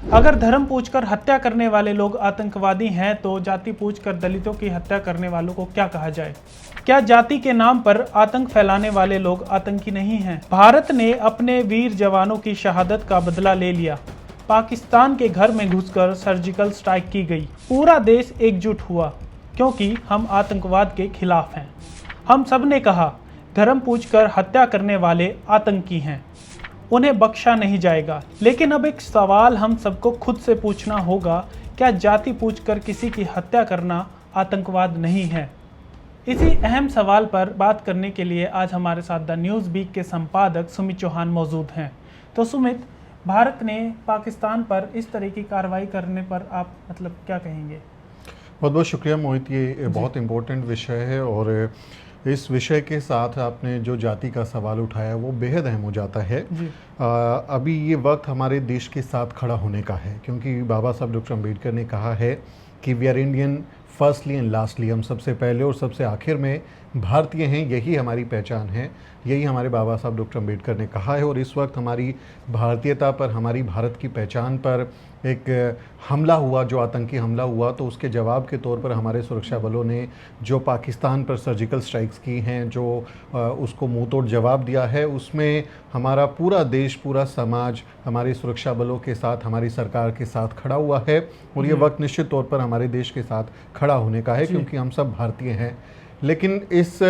अगर धर्म पूछकर हत्या करने वाले लोग आतंकवादी हैं तो जाति पूछकर दलितों की हत्या करने वालों को क्या कहा जाए? क्या जाति के नाम पर आतंक फैलाने वाले लोग आतंकी नहीं हैं? भारत ने अपने वीर जवानों की शहादत का बदला ले लिया। पाकिस्तान के घर में घुसकर सर्जिकल स्ट्राइक की गई। पूरा देश एकजुट हुआ क्योंकि हम आतंकवाद के खिलाफ हैं। हम सब ने कहा धर्म पूछकर हत्या करने वाले आतंकी हैं, उन्हें बख्शा नहीं जाएगा। लेकिन अब एक सवाल हम सबको खुद से पूछना होगा, क्या जाति पूछकर किसी की हत्या करना आतंकवाद नहीं है? इसी अहम सवाल पर बात करने के लिए आज हमारे साथ द न्यूज़ वीक के संपादक सुमित चौहान मौजूद हैं। तो सुमित, भारत ने पाकिस्तान पर इस तरह की कार्रवाई करने पर आप क्या कहेंगे? बहुत बहुत शुक्रिया मोहित, ये बहुत इम्पोर्टेंट विषय है और इस विषय के साथ आपने जो जाति का सवाल उठाया वो बेहद अहम हो जाता है। अभी ये वक्त हमारे देश के साथ खड़ा होने का है, क्योंकि बाबा साहब डॉक्टर अम्बेडकर ने कहा है कि we are Indian firstly and lastly, हम सबसे पहले और सबसे आखिर में भारतीय हैं, यही हमारी पहचान है, यही हमारे बाबा साहब डॉक्टर अम्बेडकर ने कहा है। और इस वक्त हमारी भारतीयता पर, हमारी भारत की पहचान पर एक हमला हुआ, जो आतंकी हमला हुआ, तो उसके जवाब के तौर पर हमारे सुरक्षा बलों ने जो पाकिस्तान पर सर्जिकल स्ट्राइक्स की हैं, जो उसको मुंह तोड़ जवाब दिया है, उसमें हमारा पूरा देश, पूरा समाज हमारी सुरक्षा बलों के साथ, हमारी सरकार के साथ खड़ा हुआ है। और ये वक्त निश्चित तौर पर हमारे देश के साथ खड़ा होने का है, क्योंकि हम सब भारतीय हैं। लेकिन इस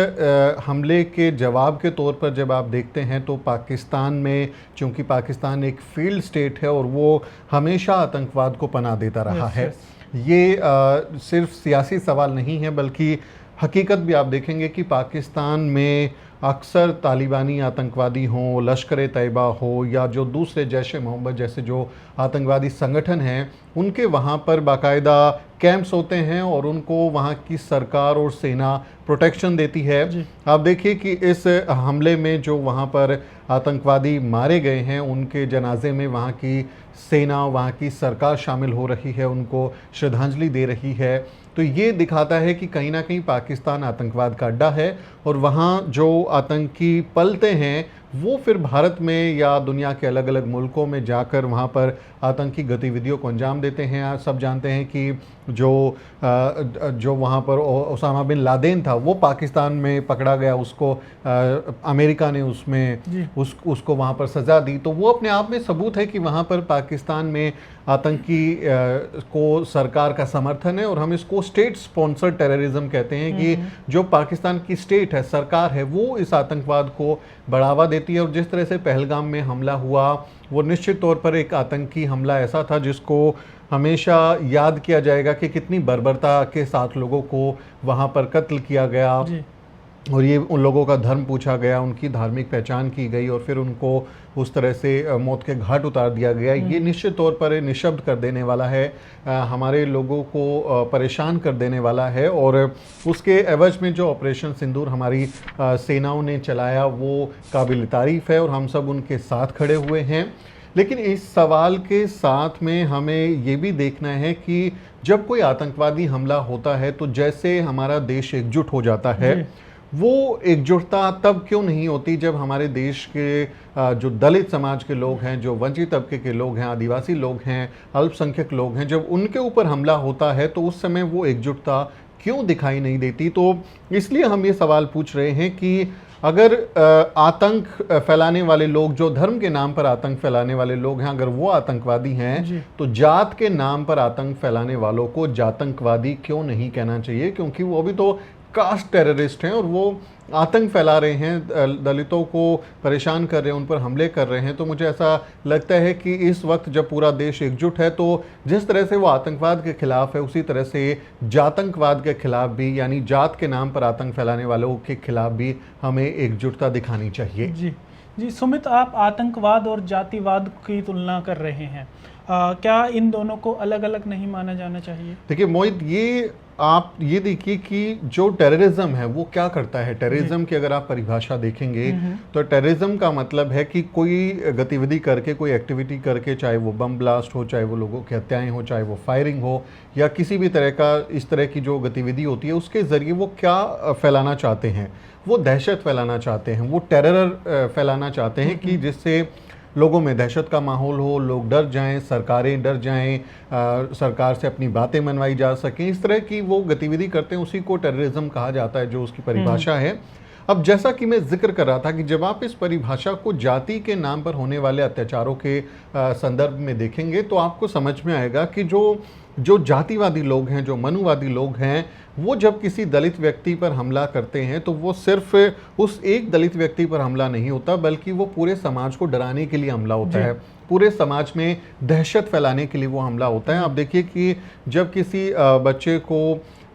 हमले के जवाब के तौर पर जब आप देखते हैं तो पाकिस्तान में, चूँकि पाकिस्तान एक फील्ड स्टेट है और वो हमेशा आतंकवाद को पनाह देता रहा है। ये सिर्फ सियासी सवाल नहीं है, बल्कि हकीकत भी आप देखेंगे कि पाकिस्तान में अक्सर तालिबानी आतंकवादी हों, लश्कर तैयबा हो, या जो दूसरे जैश ए मोहम्मद जैसे जो आतंकवादी संगठन हैं, उनके वहाँ पर बाकायदा कैंप्स होते हैं और उनको वहाँ की सरकार और सेना प्रोटेक्शन देती है। आप देखिए कि इस हमले में जो वहाँ पर आतंकवादी मारे गए हैं, उनके जनाजे में वहाँ की सेना, वहाँ की सरकार शामिल हो रही है, उनको श्रद्धांजलि दे रही है। तो ये दिखाता है कि कहीं ना कहीं पाकिस्तान आतंकवाद का अड्डा है और वहाँ जो आतंकी पलते हैं वो फिर भारत में या दुनिया के अलग अलग मुल्कों में जाकर वहाँ पर आतंकी गतिविधियों को अंजाम देते हैं। आप सब जानते हैं कि जो वहाँ पर ओसामा बिन लादेन था, वो पाकिस्तान में पकड़ा गया, उसको अमेरिका ने उसको वहाँ पर सज़ा दी। तो वो अपने आप में सबूत है कि वहाँ पर पाकिस्तान में आतंकी को सरकार का समर्थन है, और हम इसको स्टेट स्पॉन्सर्ड टेररिज्म कहते हैं कि जो पाकिस्तान की स्टेट है, सरकार है, वो इस आतंकवाद को बढ़ावा देती है। और जिस तरह से पहलगाम में हमला हुआ, वो निश्चित तौर पर एक आतंकी हमला ऐसा था जिसको हमेशा याद किया जाएगा कि कितनी बर्बरता के साथ लोगों को वहाँ पर कत्ल किया गया, और ये उन लोगों का धर्म पूछा गया, उनकी धार्मिक पहचान की गई और फिर उनको उस तरह से मौत के घाट उतार दिया गया। ये निश्चित तौर पर निशब्द कर देने वाला है, हमारे लोगों को परेशान कर देने वाला है। और उसके एवज में जो ऑपरेशन सिंदूर हमारी सेनाओं ने चलाया, वो काबिल तारीफ़ है और हम सब उनके साथ खड़े हुए हैं। लेकिन इस सवाल के साथ में हमें ये भी देखना है कि जब कोई आतंकवादी हमला होता है तो जैसे हमारा देश एकजुट हो जाता है, वो एकजुटता तब क्यों नहीं होती जब हमारे देश के जो दलित समाज के लोग हैं, जो वंचित तबके के लोग हैं, आदिवासी लोग हैं, अल्पसंख्यक लोग हैं, जब उनके ऊपर हमला होता है तो उस समय वो एकजुटता क्यों दिखाई नहीं देती? तो इसलिए हम ये सवाल पूछ रहे हैं कि अगर आतंक फैलाने वाले लोग, जो धर्म के नाम पर आतंक फैलाने वाले लोग हैं, अगर वो आतंकवादी हैं, तो जात के नाम पर आतंक फैलाने वालों को जातंकवादी क्यों नहीं कहना चाहिए? क्योंकि वो भी तो कास्ट टेररिस्ट हैं और वो आतंक फैला रहे हैं, दलितों को परेशान कर रहे हैं, उन पर हमले कर रहे हैं। तो मुझे ऐसा लगता है कि इस वक्त जब पूरा देश एकजुट है, तो जिस तरह से वो आतंकवाद के खिलाफ है, उसी तरह से जातंकवाद के खिलाफ भी, यानी जात के नाम पर आतंक फैलाने वालों के खिलाफ भी हमें एकजुटता दिखानी चाहिए। जी सुमित, आप आतंकवाद और जातिवाद की तुलना कर रहे हैं, क्या इन दोनों को अलग अलग नहीं माना जाना चाहिए? देखिए मोहित, आप ये देखिए कि जो टेररिज्म है वो क्या करता है। टेररिज्म की अगर आप परिभाषा देखेंगे तो टेररिज्म का मतलब है कि कोई गतिविधि करके, कोई एक्टिविटी करके, चाहे वो बम ब्लास्ट हो, चाहे वो लोगों की हत्याएं हो, चाहे वो फायरिंग हो, या किसी भी तरह का इस तरह की जो गतिविधि होती है, उसके ज़रिए वो क्या फैलाना चाहते हैं? वो दहशत फैलाना चाहते हैं, वो टेरर फैलाना चाहते हैं कि जिससे लोगों में दहशत का माहौल हो, लोग डर जाएं, सरकारें डर जाएं, सरकार से अपनी बातें मनवाई जा सकें, इस तरह की वो गतिविधि करते हैं, उसी को टेररिज्म कहा जाता है, जो उसकी परिभाषा है। अब जैसा कि मैं जिक्र कर रहा था कि जब आप इस परिभाषा को जाति के नाम पर होने वाले अत्याचारों के संदर्भ में देखेंगे तो आपको समझ में आएगा कि जो जातिवादी लोग हैं, जो मनुवादी लोग हैं, वो जब किसी दलित व्यक्ति पर हमला करते हैं तो वो सिर्फ उस एक दलित व्यक्ति पर हमला नहीं होता, बल्कि वो पूरे समाज को डराने के लिए हमला होता है, पूरे समाज में दहशत फैलाने के लिए वो हमला होता है। आप देखिए कि जब किसी बच्चे को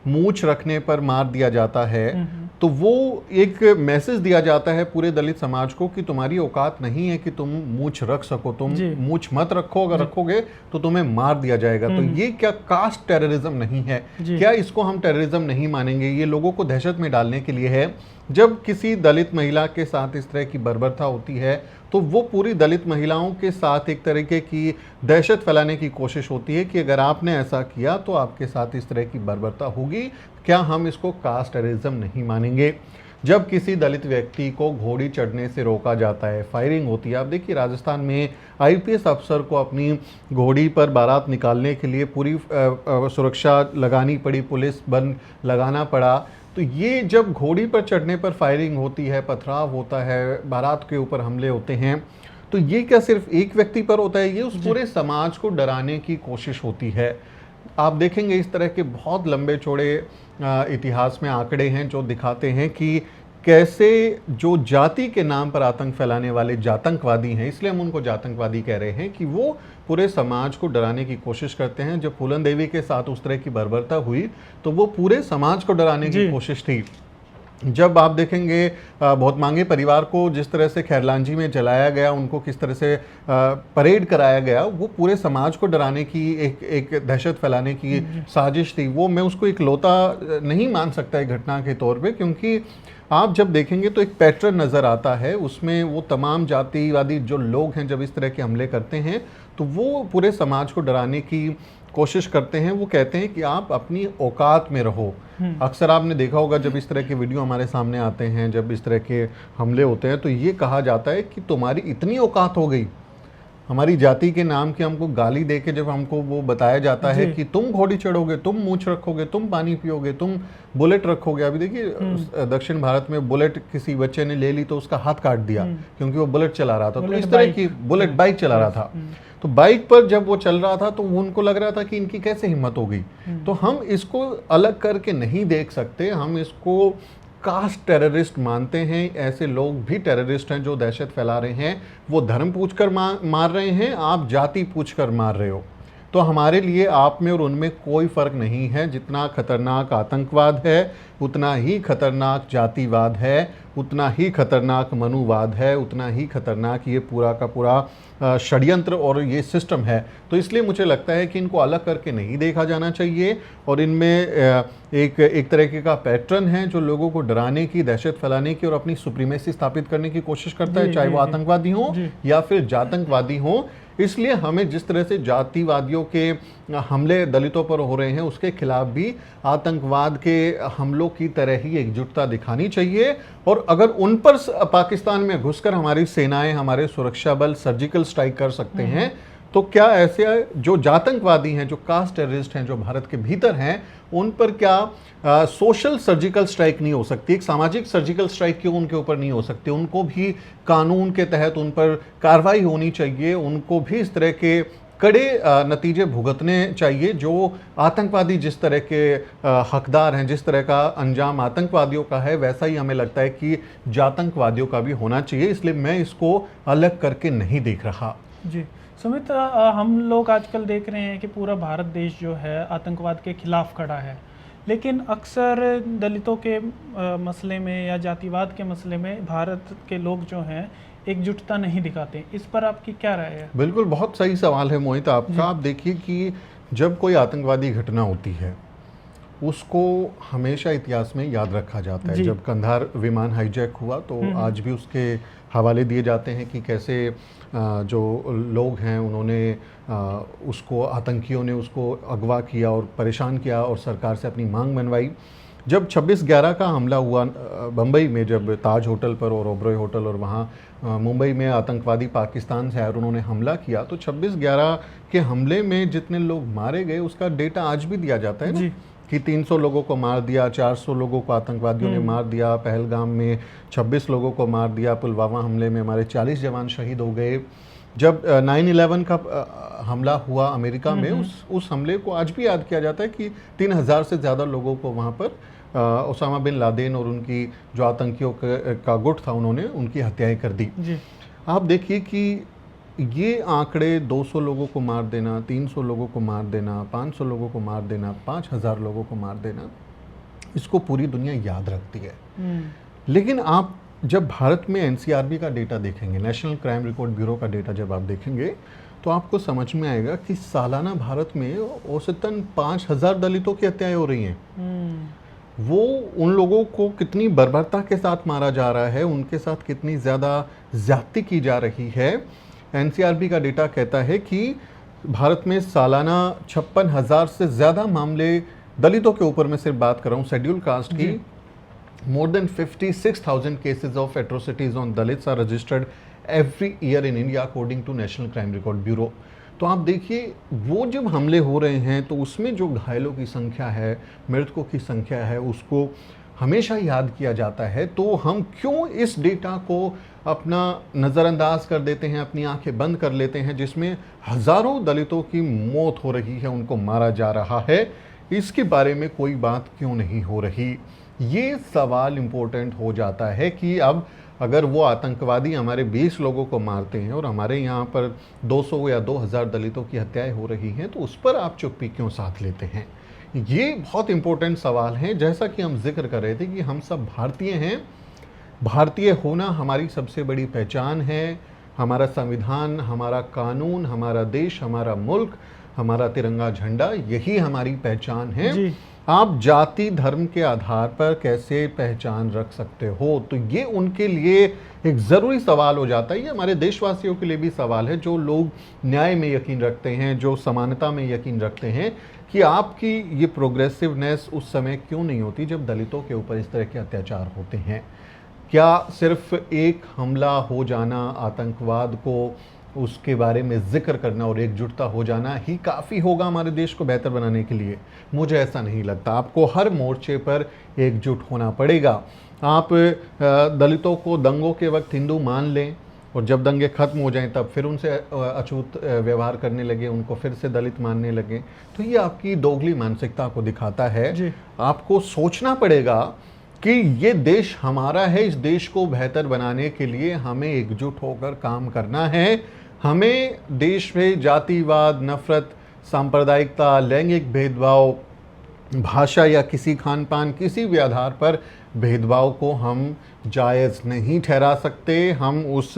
मूंछ रखने पर मार दिया जाता है तो वो एक मैसेज दिया जाता है पूरे दलित समाज को कि तुम्हारी औकात नहीं है कि तुम मूंछ रख सको, तुम मूंछ मत रखो, अगर रखोगे तो तुम्हें मार दिया जाएगा। तो ये क्या कास्ट टेररिज्म नहीं है? क्या इसको हम टेररिज्म नहीं मानेंगे? ये लोगों को दहशत में डालने के लिए है। जब किसी दलित महिला के साथ इस तरह की बर्बरता होती है तो वो पूरी दलित महिलाओं के साथ एक तरीके की दहशत फैलाने की कोशिश होती है कि अगर आपने ऐसा किया तो आपके साथ इस तरह की बर्बरता होगी। क्या हम इसको कास्ट टेररिज्म नहीं मानेंगे? जब किसी दलित व्यक्ति को घोड़ी चढ़ने से रोका जाता है, फायरिंग होती है। आप देखिए राजस्थान में आईपीएस अफसर को अपनी घोड़ी पर बारात निकालने के लिए पूरी सुरक्षा लगानी पड़ी, पुलिस बल लगाना पड़ा। तो ये जब घोड़ी पर चढ़ने पर फायरिंग होती है, पथराव होता है, बारात के ऊपर हमले होते हैं, तो ये क्या सिर्फ एक व्यक्ति पर होता है? ये उस पूरे समाज को डराने की कोशिश होती है। आप देखेंगे इस तरह के बहुत लंबे चौड़े इतिहास में आंकड़े हैं जो दिखाते हैं कि कैसे जो जाति के नाम पर आतंक फैलाने वाले जातंकवादी हैं, इसलिए हम उनको जातंकवादी कह रहे हैं, कि वो पूरे समाज को डराने की कोशिश करते हैं। जब फूलन देवी के साथ उस तरह की बर्बरता हुई तो वो पूरे समाज को डराने की कोशिश थी। जब आप देखेंगे बहुत मांगे परिवार को जिस तरह से खैरलांजी में जलाया गया, उनको किस तरह से परेड कराया गया, वो पूरे समाज को डराने की एक दहशत फैलाने की साजिश थी। वो मैं उसको इकलौता नहीं मान सकता एक घटना के तौर पे, क्योंकि आप जब देखेंगे तो एक पैटर्न नज़र आता है उसमें। वो तमाम जातिवादी जो लोग हैं जब इस तरह के हमले करते हैं तो वो पूरे समाज को डराने की कोशिश करते हैं। वो कहते हैं कि आप अपनी औकात में रहो। अक्सर आपने देखा होगा जब इस तरह के वीडियो हमारे सामने आते हैं, जब इस तरह के हमले होते हैं, तो ये कहा जाता है कि तुम्हारी इतनी औकात हो गई, हमारी जाति के नाम की हमको गाली दे के जब हमको वो बताया जाता है कि तुम घोड़ी चढ़ोगे, तुम मूंछ रखोगे, तुम पानी पियोगे, तुम बुलेट रखोगे। अभी देखिए दक्षिण भारत में बुलेट किसी बच्चे ने ले ली तो उसका हाथ काट दिया क्योंकि वो बुलेट चला रहा था। तो इस तरह की बुलेट बाइक चला रहा था, तो बाइक पर जब वो चल रहा था तो उनको लग रहा था कि इनकी कैसे हिम्मत होगी। तो हम इसको अलग करके नहीं देख सकते, हम इसको कास्ट टेररिस्ट मानते हैं। ऐसे लोग भी टेररिस्ट हैं जो दहशत फैला रहे हैं। वो धर्म पूछकर मार रहे हैं, आप जाति पूछकर मार रहे हो। तो हमारे लिए आप में और उनमें कोई फ़र्क नहीं है। जितना खतरनाक आतंकवाद है उतना ही खतरनाक जातिवाद है, उतना ही खतरनाक मनुवाद है, उतना ही खतरनाक ये पूरा का पूरा षड्यंत्र और ये सिस्टम है। तो इसलिए मुझे लगता है कि इनको अलग करके नहीं देखा जाना चाहिए और इनमें एक तरीके का पैटर्न है जो लोगों को डराने की, दहशत फैलाने की और अपनी सुप्रीमेसी स्थापित करने की कोशिश करता है, चाहे वो आतंकवादी हो या फिर जातंकवादी हो। इसलिए हमें जिस तरह से जातिवादियों के हमले दलितों पर हो रहे हैं उसके खिलाफ भी आतंकवाद के हमलों की तरह ही एकजुटता दिखानी चाहिए। और अगर उन पर पाकिस्तान में घुसकर हमारी सेनाएं, हमारे सुरक्षा बल सर्जिकल स्ट्राइक कर सकते हैं, तो क्या ऐसे जो जातंकवादी हैं, जो कास्ट टेररिस्ट हैं, जो भारत के भीतर हैं, उन पर क्या सोशल सर्जिकल स्ट्राइक नहीं हो सकती? एक सामाजिक सर्जिकल स्ट्राइक क्यों उनके ऊपर नहीं हो सकती? उनको भी कानून के तहत उन पर कार्रवाई होनी चाहिए, उनको भी इस तरह के कड़े नतीजे भुगतने चाहिए। जो आतंकवादी जिस तरह के हकदार हैं, जिस तरह का अंजाम आतंकवादियों का है, वैसा ही हमें लगता है कि जातंकवादियों का भी होना चाहिए। इसलिए मैं इसको अलग करके नहीं देख रहा। जी सुमित, हम लोग आजकल देख रहे हैं कि पूरा भारत देश जो है आतंकवाद के खिलाफ खड़ा है, लेकिन अक्सर दलितों के मसले में या जातिवाद के मसले में भारत के लोग जो हैं एकजुटता नहीं दिखाते। इस पर आपकी क्या राय है? बिल्कुल, बहुत सही सवाल है मोहित आपका। आप देखिए कि जब कोई आतंकवादी घटना होती है उसको हमेशा इतिहास में याद रखा जाता है। जब कंधार विमान हाईजैक हुआ तो आज भी उसके हवाले दिए जाते हैं कि कैसे जो लोग हैं उन्होंने उसको, आतंकियों ने उसको अगवा किया और परेशान किया और सरकार से अपनी मांग मनवाई। जब 26/11 का हमला हुआ बम्बई में, जब ताज होटल पर और ओबरॉय होटल और वहाँ मुंबई में आतंकवादी पाकिस्तान से आए और उन्होंने हमला किया, तो 26/11 के हमले में जितने लोग मारे गए उसका डेटा आज भी दिया जाता है ना, कि 300 लोगों को मार दिया, 400 लोगों को आतंकवादियों ने मार दिया, पहलगाम में 26 लोगों को मार दिया, पुलवामा हमले में हमारे 40 जवान शहीद हो गए। जब 9/11 का हमला हुआ अमेरिका में, उस हमले को आज भी याद किया जाता है कि 3000 से ज़्यादा लोगों को वहाँ पर ओसामा बिन लादेन और उनकी जो आतंकियों का गुट था, उन्होंने उनकी हत्याएं कर दी। आप देखिए कि ये आंकड़े 200 लोगों को मार देना, 300 लोगों को मार देना, 500 लोगों को मार देना, 5000 लोगों को मार देना, इसको पूरी दुनिया याद रखती है। लेकिन आप जब भारत में एनसीआरबी का डेटा देखेंगे, नेशनल क्राइम रिकॉर्ड ब्यूरो का डेटा जब आप देखेंगे, तो आपको समझ में आएगा कि सालाना भारत में औसतन 5000 दलितों की हत्याएं हो रही हैं। वो उन लोगों को कितनी बर्बरता के साथ मारा जा रहा है, उनके साथ कितनी ज़्यादा ज्यादती की जा रही है। एनसीआरबी का डेटा कहता है कि भारत में सालाना 56,000 से ज़्यादा मामले दलितों के ऊपर, मैं सिर्फ बात कर रहा हूँ शेड्यूल कास्ट की, more than 56,000 cases of atrocities on Dalits are registered every year in India according to National Crime Record Bureau। तो आप देखिए, वो जब हमले हो रहे हैं तो उसमें जो घायलों की संख्या है, मृतकों की संख्या है, उसको हमेशा याद किया जाता है। तो हम क्यों इस डेटा को अपना नज़रअंदाज कर देते हैं, अपनी आंखें बंद कर लेते हैं, जिसमें हज़ारों दलितों की मौत हो रही है, उनको मारा जा रहा है, इसके बारे में कोई बात क्यों नहीं हो रही। ये सवाल इम्पोर्टेंट हो जाता है कि अब अगर वो आतंकवादी हमारे 20 लोगों को मारते हैं और हमारे यहाँ पर 200 या 2000 दलितों की हत्याएं हो रही हैं, तो उस पर आप चुप्पी क्यों साध लेते हैं। ये बहुत इम्पोर्टेंट सवाल हैं। जैसा कि हम जिक्र कर रहे थे कि हम सब भारतीय हैं, भारतीय होना हमारी सबसे बड़ी पहचान है। हमारा संविधान, हमारा कानून, हमारा देश, हमारा मुल्क, हमारा तिरंगा झंडा, यही हमारी पहचान है। आप जाति धर्म के आधार पर कैसे पहचान रख सकते हो, तो ये उनके लिए एक ज़रूरी सवाल हो जाता है। ये हमारे देशवासियों के लिए भी सवाल है, जो लोग न्याय में यकीन रखते हैं, जो समानता में यकीन रखते हैं, कि आपकी ये प्रोग्रेसिवनेस उस समय क्यों नहीं होती जब दलितों के ऊपर इस तरह के अत्याचार होते हैं। क्या सिर्फ एक हमला हो जाना, आतंकवाद को उसके बारे में जिक्र करना और एकजुटता हो जाना ही काफ़ी होगा हमारे देश को बेहतर बनाने के लिए? मुझे ऐसा नहीं लगता। आपको हर मोर्चे पर एकजुट होना पड़ेगा। आप दलितों को दंगों के वक्त हिंदू मान लें और जब दंगे खत्म हो जाएं तब फिर उनसे अछूत व्यवहार करने लगे, उनको फिर से दलित मानने लगे, तो ये आपकी दोगली मानसिकता को दिखाता है। आपको सोचना पड़ेगा कि ये देश हमारा है, इस देश को बेहतर बनाने के लिए हमें एकजुट होकर काम करना है। हमें देश में जातिवाद, नफरत, सांप्रदायिकता, लैंगिक भेदभाव, भाषा या किसी खान पान, किसी भी आधार पर भेदभाव को हम जायज़ नहीं ठहरा सकते। हम उस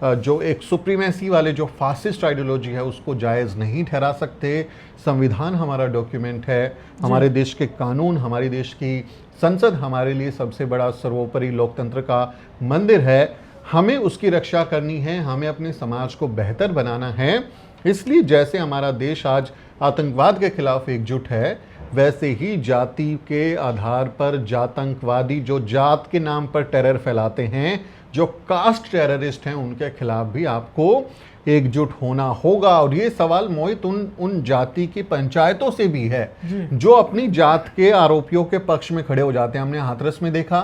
जो एक सुप्रीमेसी वाले जो फासिस्ट आइडियोलॉजी है उसको जायज़ नहीं ठहरा सकते। संविधान हमारा डॉक्यूमेंट है, हमारे देश के कानून, हमारे देश की संसद हमारे लिए सबसे बड़ा सर्वोपरि लोकतंत्र का मंदिर है। हमें उसकी रक्षा करनी है, हमें अपने समाज को बेहतर बनाना है। इसलिए जैसे हमारा देश आज आतंकवाद के खिलाफ एकजुट है, वैसे ही जाति के आधार पर जातंकवादी जो जात के नाम पर टेरर फैलाते हैं, जो कास्ट टेररिस्ट हैं, उनके खिलाफ भी आपको एकजुट होना होगा। और ये सवाल मोहित उन जाति की पंचायतों से भी है जो अपनी जात के आरोपियों के पक्ष में खड़े हो जाते हैं। हमने हाथरस में देखा,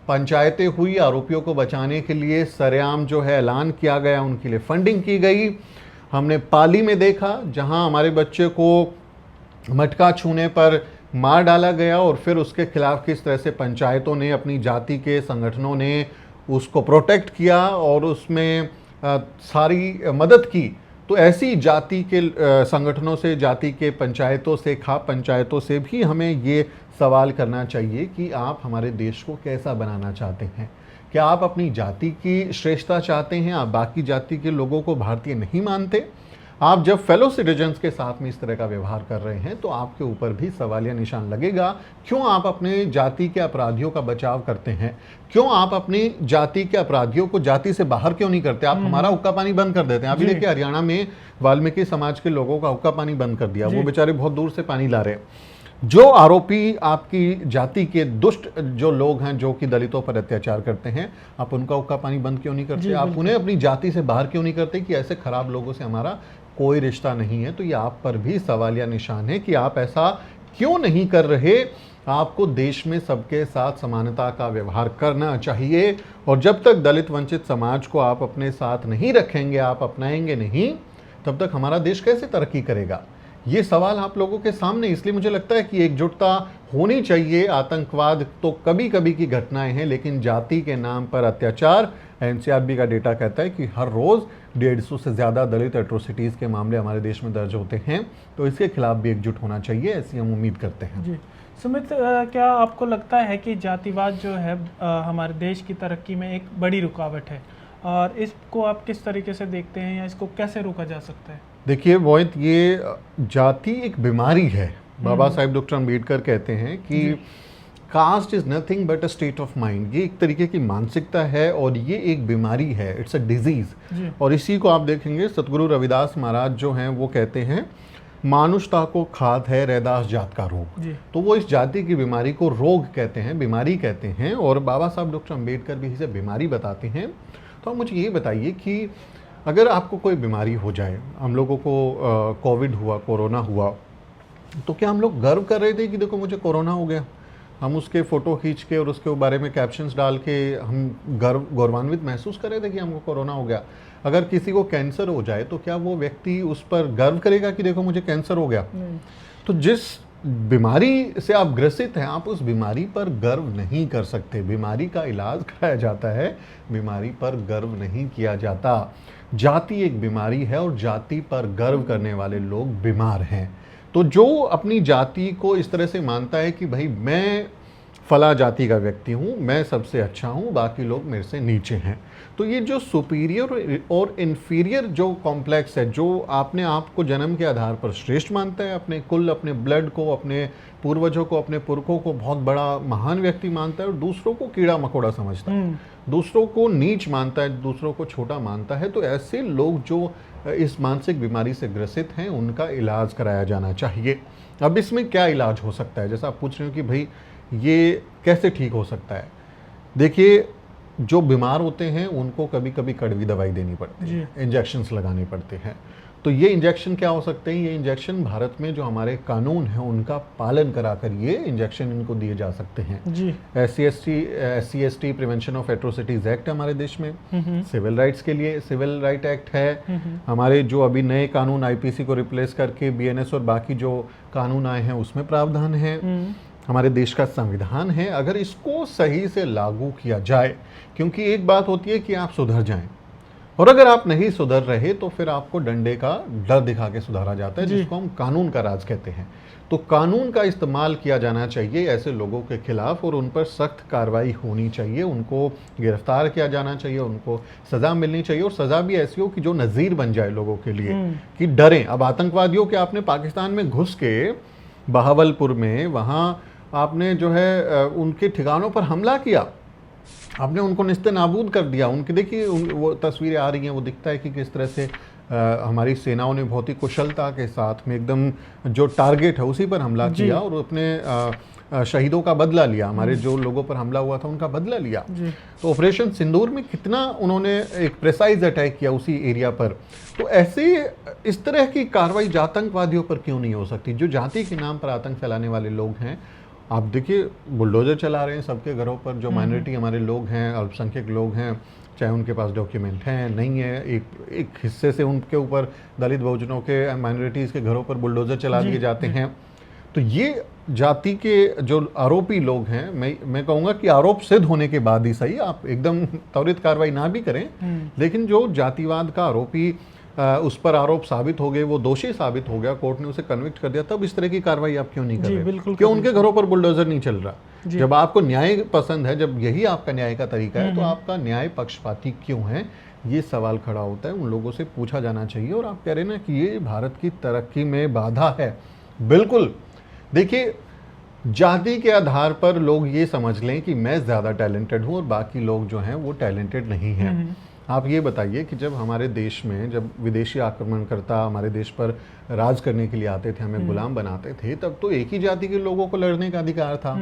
पंचायतें हुई, आरोपियों को बचाने के लिए सरेआम जो है ऐलान किया गया, उनके लिए फंडिंग की गई। हमने पाली में देखा, जहां हमारे बच्चे को मटका छूने पर मार डाला गया और फिर उसके खिलाफ किस तरह से पंचायतों ने, अपनी जाति के संगठनों ने उसको प्रोटेक्ट किया और उसमें सारी मदद की। तो ऐसी जाति के संगठनों से, जाति के पंचायतों से, खाप पंचायतों से भी हमें ये सवाल करना चाहिए कि आप हमारे देश को कैसा बनाना चाहते हैं। क्या आप अपनी जाति की श्रेष्ठता चाहते हैं? आप बाकी जाति के लोगों को भारतीय नहीं मानते? आप जब फेलो सिटीजन्स के साथ में इस तरह का व्यवहार कर रहे हैं तो आपके ऊपर भी सवालिया निशान लगेगा। क्यों आप अपने जाति के अपराधियों का बचाव करते हैं? क्यों आप अपनी जाति के अपराधियों को जाति से बाहर क्यों नहीं करते? आप हमारा हुक्का पानी बंद कर देते हैं। अभी देखिए हरियाणा में वाल्मीकि समाज के लोगों का हुक्का पानी बंद कर दिया, वो बेचारे बहुत दूर से पानी ला रहे हैं। जो आरोपी आपकी जाति के दुष्ट जो लोग हैं जो कि दलितों पर अत्याचार करते हैं, आप उनका हुक्का पानी बंद क्यों नहीं करते? आप उन्हें अपनी जाति से बाहर क्यों नहीं करते कि ऐसे खराब लोगों से हमारा कोई रिश्ता नहीं है? तो ये आप पर भी सवालिया निशान है कि आप ऐसा क्यों नहीं कर रहे। आपको देश में सबके साथ समानता का व्यवहार करना चाहिए, और जब तक दलित वंचित समाज को आप अपने साथ नहीं रखेंगे, आप अपनाएंगे नहीं, तब तक हमारा देश कैसे तरक्की करेगा? ये सवाल आप लोगों के सामने। इसलिए मुझे लगता है कि एकजुटता होनी चाहिए। आतंकवाद तो कभी कभी की घटनाएं हैं, लेकिन जाति के नाम पर अत्याचार, एनसीआरबी का डेटा कहता है कि हर रोज 150 से ज़्यादा दलित एट्रोसिटीज़ के मामले हमारे देश में दर्ज होते हैं। तो इसके खिलाफ भी एकजुट होना चाहिए, ऐसी हम उम्मीद करते हैं। जी सुमित, क्या आपको लगता है कि जातिवाद जो है हमारे देश की तरक्की में एक बड़ी रुकावट है, और इसको आप किस तरीके से देखते हैं या इसको कैसे रोका जा सकता है? देखिए मोहित, ये जाति एक बीमारी है। बाबा साहेब डॉक्टर अम्बेडकर कहते हैं कि caste is nothing but a state of mind. ये एक तरीके की मानसिकता है और ये एक बीमारी है, इट्स अ डिजीज। और इसी को आप देखेंगे सतगुरु रविदास महाराज जो हैं वो कहते हैं, मानुषता को खात है रैदास जात का रोग। तो वो इस जाति की बीमारी को रोग कहते हैं, बीमारी कहते हैं, और बाबा साहब डॉक्टर अम्बेडकर भी इसे बीमारी बताते हैं। तो आप मुझे ये बताइए कि अगर आपको कोई बीमारी हो जाए, हम लोगों को कोविड हुआ, कोरोना हुआ, तो क्या हम लोग गर्व कर रहे थे कि देखो मुझे कोरोना हो गया? हम उसके फ़ोटो खींच के और उसके बारे में कैप्शंस डाल के हम गौरवान्वित महसूस कर रहे थे कि हमको कोरोना हो गया। अगर किसी को कैंसर हो जाए तो क्या वो व्यक्ति उस पर गर्व करेगा कि देखो मुझे कैंसर हो गया? तो जिस बीमारी से आप ग्रसित हैं, आप उस बीमारी पर गर्व नहीं कर सकते। बीमारी का इलाज कराया जाता है, बीमारी पर गर्व नहीं किया जाता। जाति एक बीमारी है और जाति पर गर्व करने वाले लोग बीमार हैं। तो जो अपनी जाति को इस तरह से मानता है कि भाई मैं फला जाति का व्यक्ति हूँ, मैं सबसे अच्छा हूँ, बाकी लोग मेरे से नीचे हैं, तो ये जो सुपीरियर और इन्फीरियर जो कॉम्प्लेक्स है, जो आपने आप को जन्म के आधार पर श्रेष्ठ मानता है, अपने कुल, अपने ब्लड को, अपने पूर्वजों को, अपने पुरखों को बहुत बड़ा महान व्यक्ति मानता है, और दूसरों को कीड़ा मकोड़ा समझता है, दूसरों को नीच मानता है, दूसरों को छोटा मानता है, तो ऐसे लोग जो इस मानसिक बीमारी से ग्रसित हैं उनका इलाज कराया जाना चाहिए। अब इसमें क्या इलाज हो सकता है, जैसा आप पूछ रहे हो कि भाई ये कैसे ठीक हो सकता है? देखिए, जो बीमार होते हैं उनको कभी कभी कड़वी दवाई देनी पड़ती है, इंजेक्शंस लगाने पड़ते हैं। तो ये इंजेक्शन क्या हो सकते हैं? ये इंजेक्शन भारत में जो हमारे कानून हैं उनका पालन कराकर ये इंजेक्शन इनको दिए जा सकते हैं। SC/ST prevention of atrocities act हमारे देश में, सिविल राइट्स के लिए सिविल राइट एक्ट है। हमारे जो अभी नए कानून IPC को रिप्लेस करके BNS और बाकी जो कानून आए हैं उसमें प्रावधान है। हमारे देश का संविधान है। अगर इसको सही से लागू किया जाए, क्योंकि एक बात होती है कि आप सुधर जाएं, और अगर आप नहीं सुधर रहे तो फिर आपको डंडे का डर दिखा के सुधारा जाता है, जिसको हम कानून का राज कहते हैं। तो कानून का इस्तेमाल किया जाना चाहिए ऐसे लोगों के खिलाफ, और उन पर सख्त कार्रवाई होनी चाहिए, उनको गिरफ्तार किया जाना चाहिए, उनको सज़ा मिलनी चाहिए, और सज़ा भी ऐसी हो कि जो नज़ीर बन जाए लोगों के लिए, कि डरें। अब आतंकवादियों के आपने पाकिस्तान में घुस के बहावलपुर में वहाँ आपने जो है उनके ठिकानों पर हमला किया, आपने उनको निस्ते नाबूद कर दिया। उनकी देखिए वो तस्वीरें आ रही हैं, वो दिखता है कि किस तरह से हमारी सेनाओं ने बहुत ही कुशलता के साथ में एकदम जो टारगेट है उसी पर हमला किया, और अपने शहीदों का बदला लिया, हमारे जो लोगों पर हमला हुआ था उनका बदला लिया। तो ऑपरेशन सिंदूर में कितना उन्होंने एक प्रेसाइज अटैक किया उसी एरिया पर। तो ऐसे इस तरह की कार्रवाई आतंकवादियों पर क्यों नहीं हो सकती? जो जाति के नाम पर आतंक फैलाने वाले लोग हैं, आप देखिए बुलडोजर चला रहे हैं सबके घरों पर। जो माइनॉरिटी हमारे लोग हैं, अल्पसंख्यक लोग हैं, चाहे उनके पास डॉक्यूमेंट हैं नहीं है, एक हिस्से से उनके ऊपर दलित बहुजनों के, माइनॉरिटीज़ के घरों पर बुलडोजर चला दिए जाते हैं। तो ये जाति के जो आरोपी लोग हैं, मैं कहूँगा कि आरोप सिद्ध होने के बाद ही सही, आप एकदम त्वरित कार्रवाई ना भी करें, लेकिन जो जातिवाद का आरोपी उस पर आरोप साबित हो गए, वो दोषी साबित हो गया, कोर्ट ने उसे कन्विक्ट कर दिया, तब इस तरह की कार्रवाई आप क्यों नहीं कर रहे? क्यों उनके घरों पर बुलडोजर नहीं चल रहा? जब आपको न्याय पसंद है, जब यही आपका न्याय का तरीका है, तो आपका न्याय पक्षपाती क्यों है? ये सवाल खड़ा होता है, उन लोगों से पूछा जाना चाहिए। और आप कह रहे हैं ना कि ये भारत की तरक्की में बाधा है, बिल्कुल। देखिए, जाति के आधार पर लोग ये समझ लें कि मैं ज़्यादा टैलेंटेड हूँ और बाकी लोग जो हैं वो टैलेंटेड नहीं हैं। आप ये बताइए कि जब हमारे देश में जब विदेशी आक्रमणकर्ता हमारे देश पर राज करने के लिए आते थे, हमें गुलाम बनाते थे, तब तो एक ही जाति के लोगों को लड़ने का अधिकार था।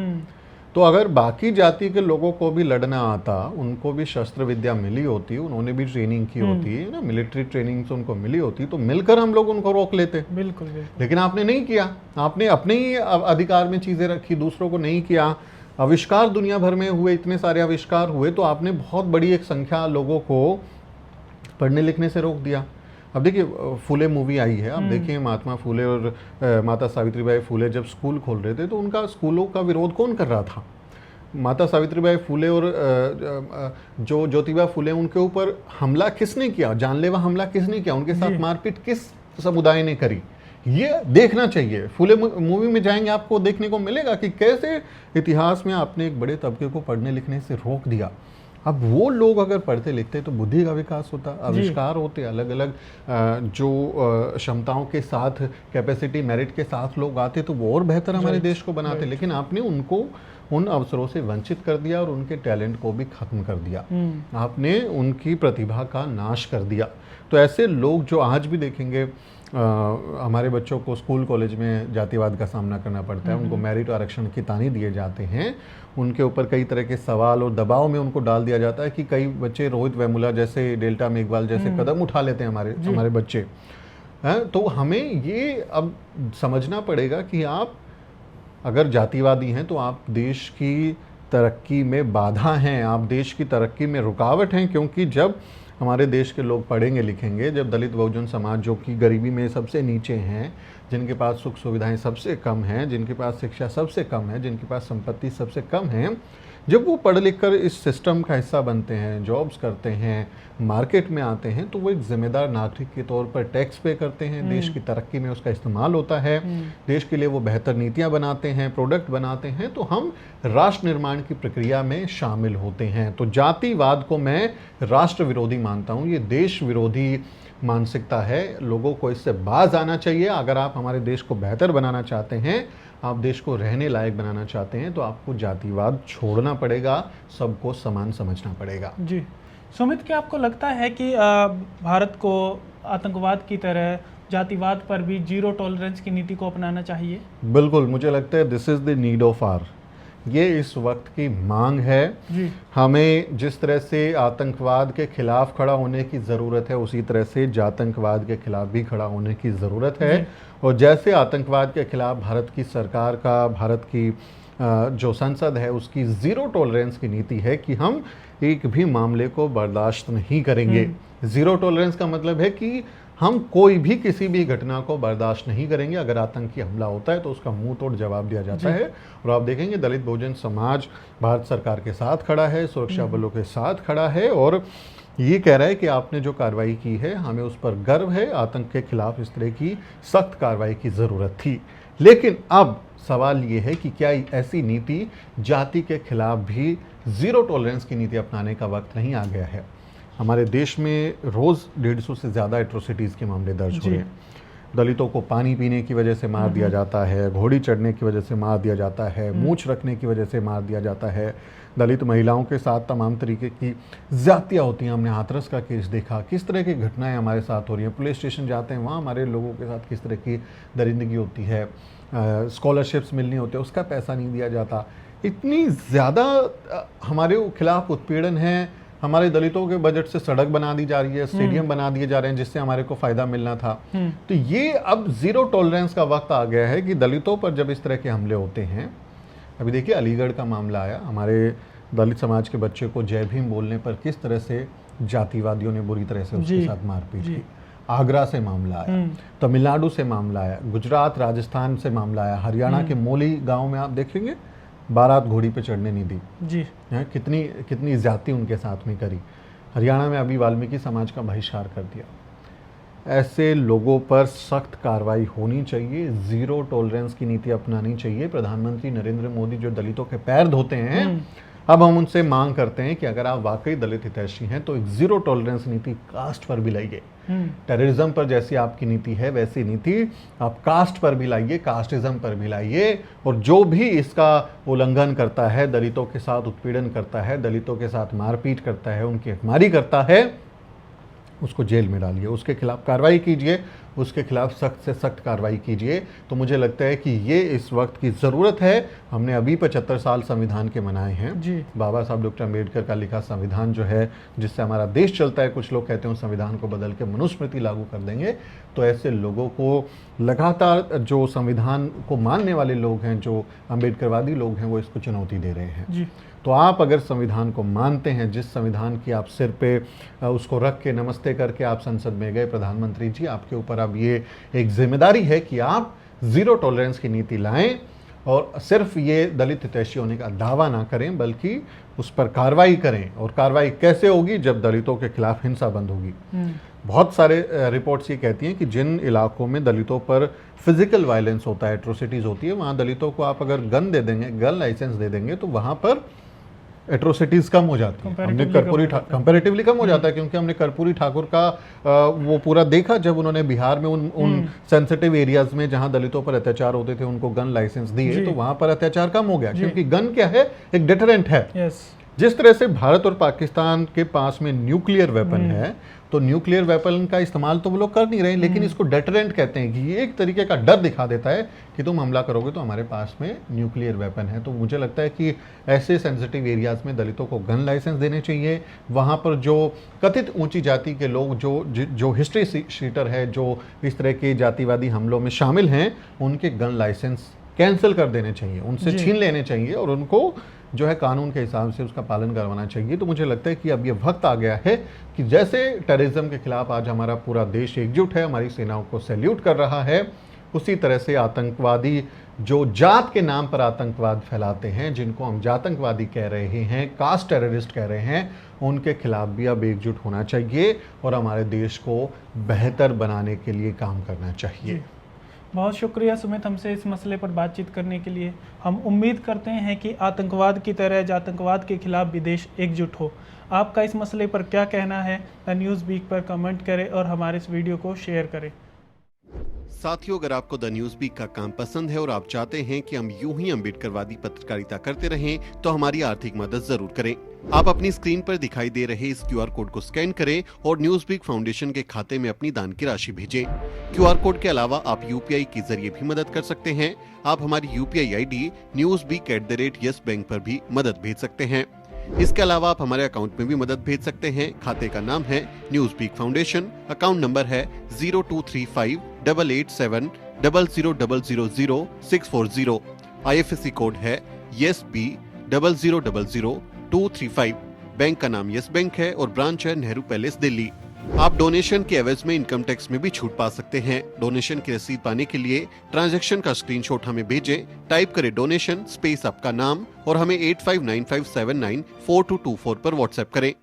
तो अगर बाकी जाति के लोगों को भी लड़ना आता, उनको भी शस्त्र विद्या मिली होती, उन्होंने भी ट्रेनिंग की होती ना, मिलिट्री ट्रेनिंग से उनको मिली होती, तो मिलकर हम लोग उनको रोक लेते। बिल्कुल बिल्कुल। लेकिन आपने नहीं किया, आपने अपने ही अधिकार में चीजें रखी, दूसरों को नहीं किया। आविष्कार दुनिया भर में हुए, इतने सारे आविष्कार हुए, तो आपने बहुत बड़ी एक संख्या लोगों को पढ़ने लिखने से रोक दिया। अब देखिए फूले मूवी आई है, आप देखिए महात्मा फूले और माता सावित्रीबाई फूले जब स्कूल खोल रहे थे तो उनका स्कूलों का विरोध कौन कर रहा था? माता सावित्रीबाई फूले और जो ज्योतिबा फूले, उनके ऊपर हमला किसने किया, जानलेवा हमला किसने किया, उनके साथ मारपीट किस समुदाय ने करी? ये देखना चाहिए। फूले मूवी में जाएंगे, आपको देखने को मिलेगा कि कैसे इतिहास में आपने एक बड़े तबके को पढ़ने लिखने से रोक दिया। अब वो लोग अगर पढ़ते लिखते तो बुद्धि का विकास होता, आविष्कार होते, अलग अलग जो क्षमताओं के साथ, कैपेसिटी मेरिट के साथ लोग आते, तो वो और बेहतर हमारे देश को बनाते। लेकिन आपने उनको उन अवसरों से वंचित कर दिया और उनके टैलेंट को भी खत्म कर दिया। आपने उनकी प्रतिभा का नाश कर दिया। तो ऐसे लोग जो आज भी देखेंगे, हमारे बच्चों को स्कूल कॉलेज में जातिवाद का सामना करना पड़ता है, उनको मेरिट आरक्षण की ताने दिए जाते हैं, उनके ऊपर कई तरह के सवाल और दबाव में उनको डाल दिया जाता है कि कई बच्चे रोहित वेमुला जैसे, डेल्टा मेघवाल जैसे कदम उठा लेते हैं हमारे बच्चे। तो हमें ये अब समझना पड़ेगा कि आप अगर जातिवादी हैं तो आप देश की तरक्की में बाधा हैं, आप देश की तरक्की में रुकावट हैं। क्योंकि जब हमारे देश के लोग पढ़ेंगे लिखेंगे, जब दलित बहुजन समाज जो कि गरीबी में सबसे नीचे हैं, जिनके पास सुख सुविधाएं सबसे कम हैं, जिनके पास शिक्षा सबसे कम है, जिनके पास संपत्ति सबसे कम है, जब वो पढ़ लिख कर इस सिस्टम का हिस्सा बनते हैं, जॉब्स करते हैं, मार्केट में आते हैं, तो वो एक जिम्मेदार नागरिक के तौर पर टैक्स पे करते हैं, देश की तरक्की में उसका इस्तेमाल होता है, देश के लिए वो बेहतर नीतियां बनाते हैं, प्रोडक्ट बनाते हैं, तो हम राष्ट्र निर्माण की प्रक्रिया में शामिल होते हैं। तो जातिवाद को मैं राष्ट्र विरोधी मानता हूँ, ये देश विरोधी मानसिकता है। लोगों को इससे बाज आना चाहिए। अगर आप हमारे देश को बेहतर बनाना चाहते हैं, आप देश को रहने लायक बनाना चाहते हैं, तो आपको जातिवाद छोड़ना पड़ेगा, सबको समान समझना पड़ेगा। जी सुमित, क्या आपको लगता है कि भारत को आतंकवाद की तरह जातिवाद पर भी जीरो टॉलरेंस की नीति को अपनाना चाहिए? बिल्कुल, मुझे लगता है this is the need of hour, ये इस वक्त की मांग है जी। हमें जिस तरह से आतंकवाद के खिलाफ खड़ा होने की ज़रूरत है, उसी तरह से जातंकवाद के खिलाफ भी खड़ा होने की ज़रूरत है। और जैसे आतंकवाद के खिलाफ भारत की सरकार का, भारत की जो संसद है, उसकी ज़ीरो टॉलरेंस की नीति है कि हम एक भी मामले को बर्दाश्त नहीं करेंगे। ज़ीरो टॉलरेंस का मतलब है कि हम कोई भी किसी भी घटना को बर्दाश्त नहीं करेंगे। अगर आतंकी हमला होता है तो उसका मुंह तोड़ जवाब दिया जाता है। और आप देखेंगे दलित बहुजन समाज भारत सरकार के साथ खड़ा है, सुरक्षा बलों के साथ खड़ा है और ये कह रहा है कि आपने जो कार्रवाई की है, हमें उस पर गर्व है। आतंक के खिलाफ इस तरह की सख्त कार्रवाई की ज़रूरत थी। लेकिन अब सवाल ये है कि क्या ऐसी नीति, जाति के खिलाफ भी ज़ीरो टॉलरेंस की नीति अपनाने का वक्त नहीं आ गया है? हमारे देश में रोज़ 150 से ज़्यादा एट्रोसिटीज़ के मामले दर्ज हुए हैं। दलितों को पानी पीने की वजह से मार दिया जाता है, घोड़ी चढ़ने की वजह से मार दिया जाता है, मूंछ रखने की वजह से मार दिया जाता है। दलित महिलाओं के साथ तमाम तरीके की ज़्यादतियाँ होती हैं। हमने हाथरस का केस देखा, किस तरह की घटनाएं हमारे साथ हो रही हैं। पुलिस स्टेशन जाते हैं, वहाँ हमारे लोगों के साथ किस तरह की दरिंदगी होती है। स्कॉलरशिप्स मिलनी होती है, उसका पैसा नहीं दिया जाता। इतनी ज़्यादा हमारे खिलाफ उत्पीड़न है। हमारे दलितों के बजट से सड़क बना दी जा रही है, स्टेडियम बना दिए जा रहे हैं जिससे हमारे को फ़ायदा मिलना था। तो ये अब ज़ीरो टॉलरेंस का वक्त आ गया है कि दलितों पर जब इस तरह के हमले होते हैं, अभी देखिए अलीगढ़ का मामला आया, हमारे दलित समाज के बच्चे को जय भीम बोलने पर किस तरह से जातिवादियों ने बुरी तरह से उसके साथ मारपीट की। आगरा से मामला आया, तमिलनाडु से मामला आया, गुजरात राजस्थान से मामला आया, हरियाणा के मोली गाँव में आप देखेंगे बारात घोड़ी पे चढ़ने नहीं दी जी। कितनी ज्यादती उनके साथ में करी। हरियाणा में अभी वाल्मीकि समाज का बहिष्कार कर दिया। ऐसे लोगों पर सख्त कार्रवाई होनी चाहिए, ज़ीरो टॉलरेंस की नीति अपनानी चाहिए। प्रधानमंत्री नरेंद्र मोदी जो दलितों के पैर धोते हैं, अब हम उनसे मांग करते हैं कि अगर आप वाकई दलित हितैषी हैं तो एक ज़ीरो टॉलरेंस नीति कास्ट पर भी लाइए। टेररिज्म पर जैसी आपकी नीति है वैसी नीति आप कास्ट पर भी लाइए, कास्टिज्म पर भी लाइए। और जो भी इसका उल्लंघन करता है, दलितों के साथ उत्पीड़न करता है, दलितों के साथ मारपीट करता है, उनकी हकमारी करता है, उसको जेल में डालिए, उसके खिलाफ कार्रवाई कीजिए, उसके खिलाफ सख्त से सख्त कार्रवाई कीजिए। तो मुझे लगता है कि ये इस वक्त की ज़रूरत है। हमने अभी 75 साल संविधान के मनाए हैं जी। बाबा साहब डॉक्टर अम्बेडकर का लिखा संविधान जो है, जिससे हमारा देश चलता है, कुछ लोग कहते हैं संविधान को बदल के मनुस्मृति लागू कर देंगे। तो ऐसे लोगों को लगातार जो संविधान को मानने वाले लोग हैं, जो अम्बेडकरवादी लोग हैं, वो इसको चुनौती दे रहे हैं जी। तो आप अगर संविधान को मानते हैं, जिस संविधान की आप सिर पे उसको रख के नमस्ते करके आप संसद में गए, प्रधानमंत्री जी आपके ऊपर अब ये एक जिम्मेदारी है कि आप ज़ीरो टॉलरेंस की नीति लाएं और सिर्फ ये दलित हितैषी होने का दावा ना करें, बल्कि उस पर कार्रवाई करें। और कार्रवाई कैसे होगी? जब दलितों के खिलाफ हिंसा बंद होगी। बहुत सारे रिपोर्ट्स ये कहती हैं कि जिन इलाकों में दलितों पर फिजिकल वायलेंस होता है, एट्रोसिटीज़ होती है, वहाँ दलितों को आप अगर गन दे देंगे, गन लाइसेंस दे देंगे, तो वहाँ पर एट्रोसिटीज़ कम हो जाती है। हमने कर्पूरी कंपैरेटिवली कम हो जाता है, क्योंकि हमने कर्पूरी ठाकुर का वो पूरा देखा जब उन्होंने बिहार में उन सेंसिटिव एरियाज में जहां दलितों पर अत्याचार होते थे उनको गन लाइसेंस दिए, तो वहां पर अत्याचार कम हो गया, क्योंकि गन क्या है? एक डिटरेंट है। जिस तरह से भारत और पाकिस्तान के पास में न्यूक्लियर वेपन है, तो न्यूक्लियर वेपन का इस्तेमाल तो वो लोग कर नहीं रहे, लेकिन इसको डेटरेंट कहते हैं कि ये एक तरीके का डर दिखा देता है कि तुम हमला करोगे तो हमारे पास में न्यूक्लियर वेपन है। तो मुझे लगता है कि ऐसे सेंसिटिव एरियाज में दलितों को गन लाइसेंस देने चाहिए। वहाँ पर जो कथित ऊंची जाति के लोग जो हिस्ट्री शीटर है, जो इस तरह के जातिवादी हमलों में शामिल हैं, उनके गन लाइसेंस कैंसिल कर देने चाहिए, उनसे छीन लेने चाहिए और उनको जो है कानून के हिसाब से उसका पालन करवाना चाहिए। तो मुझे लगता है कि अब ये वक्त आ गया है कि जैसे टेररिज्म के खिलाफ आज हमारा पूरा देश एकजुट है, हमारी सेनाओं को सैल्यूट कर रहा है, उसी तरह से आतंकवादी जो जात के नाम पर आतंकवाद फैलाते हैं, जिनको हम जातंकवादी कह रहे हैं, कास्ट टेररिस्ट कह रहे हैं, उनके खिलाफ भी अब एकजुट होना चाहिए और हमारे देश को बेहतर बनाने के लिए काम करना चाहिए। बहुत शुक्रिया सुमित, हमसे इस मसले पर बातचीत करने के लिए। हम उम्मीद करते हैं कि आतंकवाद की तरह आतंकवाद के खिलाफ भी देश एकजुट हो। आपका इस मसले पर क्या कहना है? द न्यूज़ वीक पर कमेंट करें और हमारे इस वीडियो को शेयर करें। साथियों, अगर आपको द न्यूज़ वीक का काम पसंद है और आप चाहते हैं कि हम यूं ही अम्बेडकरवादी पत्रकारिता करते रहें, तो हमारी आर्थिक मदद जरूर करें। आप अपनी स्क्रीन पर दिखाई दे रहे इस QR कोड को स्कैन करें और न्यूज़ वीक फाउंडेशन के खाते में अपनी दान की राशि भेजें। QR कोड के अलावा आप UPI के जरिए भी मदद कर सकते हैं। आप हमारी UPI ID newsweek@yesbank पर भी मदद भेज सकते हैं। इसके अलावा आप हमारे अकाउंट में भी मदद भेज सकते हैं। खाते का नाम है News Week Foundation, account number है 02358800000640। IFSC कोड है YesB000235। बैंक का नाम यस बैंक है और ब्रांच है नेहरू पैलेस, दिल्ली। आप डोनेशन के एवज में इनकम टैक्स में भी छूट पा सकते हैं। डोनेशन की रसीद पाने के लिए ट्रांजैक्शन का स्क्रीनशॉट हमें भेजें। टाइप करें डोनेशन स्पेस आपका नाम और हमें 8595794224 पर व्हाट्सएप करें।